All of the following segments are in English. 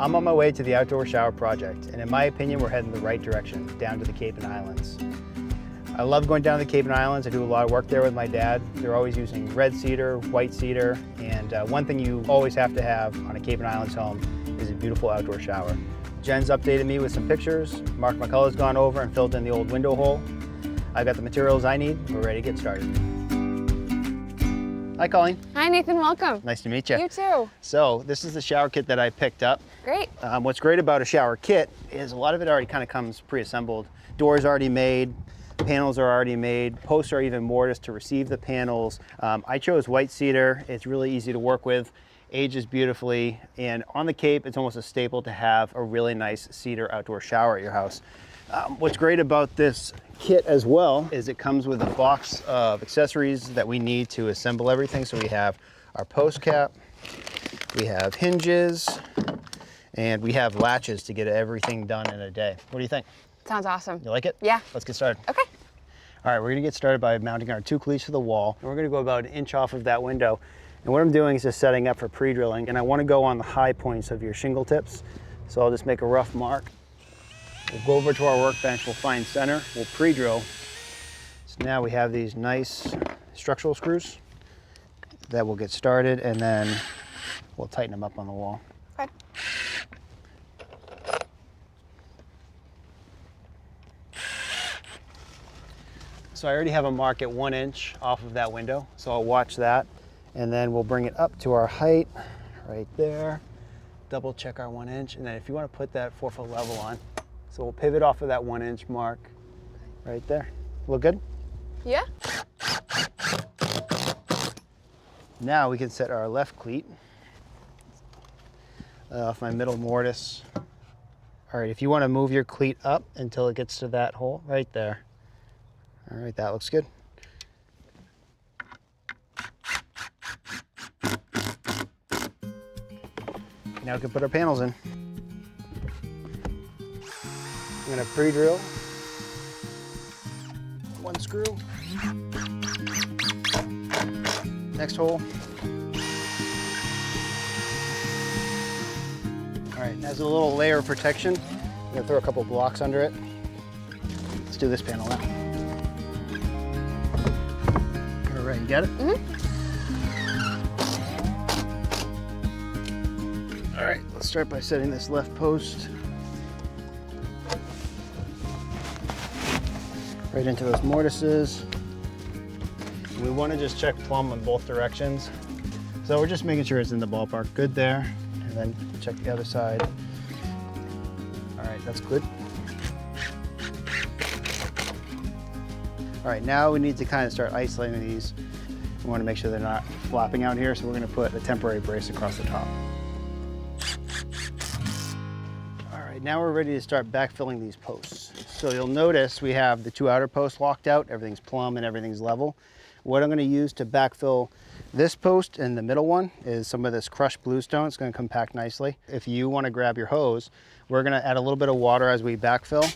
I'm on my way to the outdoor shower project, and in my opinion, we're heading the right direction, down to the Cape and Islands. I love going down to the Cape and Islands. I do a lot of work there with my dad. They're always using red cedar, white cedar, and one thing you always have to have on a Cape and Islands home is a beautiful outdoor shower. Jenn's updated me with some pictures. Mark McCullough's gone over and filled in the old window hole. I've got the materials I need. We're ready to get started. Hi, Colleen. Hi, Nathan. Welcome. Nice to meet you. You too. So this is the shower kit that I picked up. Great. What's great about a shower kit is a lot of it already kind of comes pre-assembled. Doors already made, panels are already made, posts are even mortised to receive the panels. I chose white cedar. It's really easy to work with, ages beautifully, and on the Cape, it's almost a staple to have a really nice cedar outdoor shower at your house. What's great about this kit as well is it comes with a box of accessories that we need to assemble everything. So we have our post cap, we have hinges, and we have latches to get everything done in a day. What do you think? Sounds awesome. You like it? Yeah. Let's get started. Okay. All right, we're gonna get started by mounting our 2 cleats to the wall, and we're gonna go about 1 inch off of that window. And what I'm doing is just setting up for pre-drilling, and I wanna go on the high points of your shingle tips. So I'll just make a rough mark. We'll go over to our workbench, we'll find center, we'll pre-drill. So now we have these nice structural screws that will get started, and then we'll tighten them up on the wall. Okay. So I already have a mark at 1 inch off of that window, so I'll watch that. And then we'll bring it up to our height right there. Double check our 1 inch, and then if you want to put that 4-foot level on, so we'll pivot off of that 1 inch mark right there. Look good? Yeah. Now we can set our left cleat off my middle mortise. All right, if you want to move your cleat up until it gets to that hole right there. All right, that looks good. Now we can put our panels in. I'm gonna pre-drill 1 screw. Next hole. All right, as a little layer of protection, I'm gonna throw a couple blocks under it. Let's do this panel now. All right, you got it? Mm-hmm. All right, let's start by setting this left post right into those mortises. We want to just check plumb in both directions. So we're just making sure it's in the ballpark. Good there. And then check the other side. All right, that's good. All right, now we need to kind of start isolating these. We want to make sure they're not flopping out here, so we're going to put a temporary brace across the top. Now we're ready to start backfilling these posts. So you'll notice we have the 2 outer posts locked out, everything's plumb and everything's level. What I'm gonna use to backfill this post and the middle one is some of this crushed bluestone. It's gonna compact nicely. If you wanna grab your hose, we're gonna add a little bit of water as we backfill.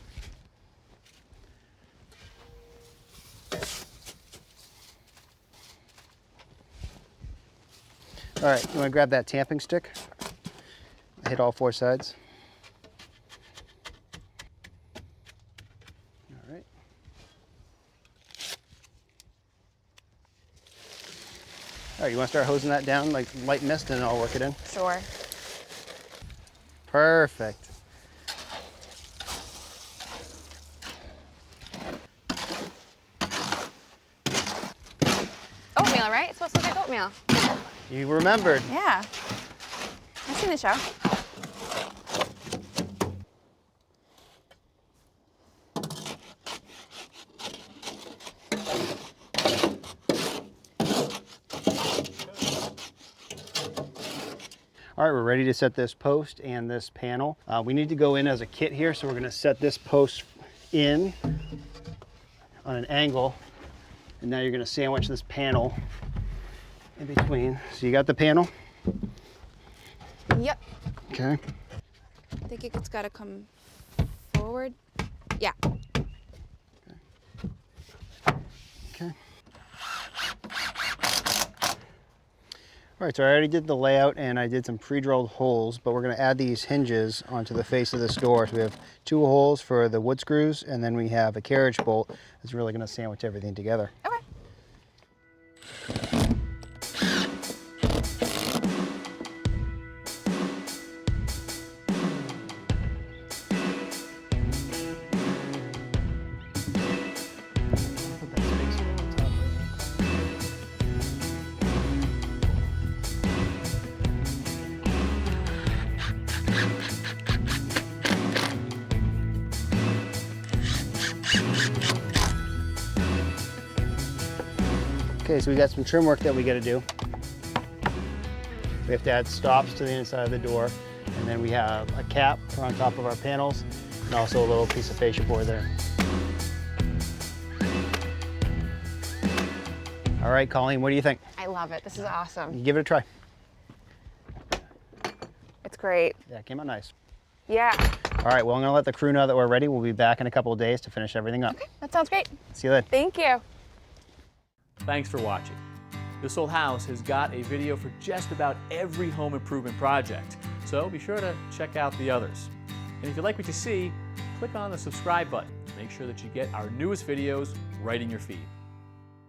All right, you wanna grab that tamping stick, hit all 4 sides. All right, you want to start hosing that down like light mist and I'll work it in? Sure. Perfect. Oatmeal, right? It's supposed to look like oatmeal. You remembered. Yeah. I've seen the show. All right, we're ready to set this post and this panel. We need to go in as a kit here, so we're gonna set this post in on an angle, and now you're gonna sandwich this panel in between. So you got the panel? Yep. Okay. I think it's gotta come forward. Yeah. Okay. All All right, so I already did the layout and I did some pre-drilled holes, but we're going to add these hinges onto the face of this door. So we have 2 holes for the wood screws, and then we have a carriage bolt that's really going to sandwich everything together. Okay. Okay, so we got some trim work that we got to do. We have to add stops to the inside of the door, and then we have a cap for on top of our panels, and also a little piece of fascia board there. All right, Colleen, what do you think? I love it. This is awesome. You give it a try. It's great. Yeah, it came out nice. Yeah. All right, well, I'm gonna let the crew know that we're ready. We'll be back in a couple of days to finish everything up. Okay, that sounds great. See you then. Thank you. Thanks for watching. This Old House has got a video for just about every home improvement project, so be sure to check out the others. And if you like what you see, click on the subscribe button. Make sure that you get our newest videos right in your feed.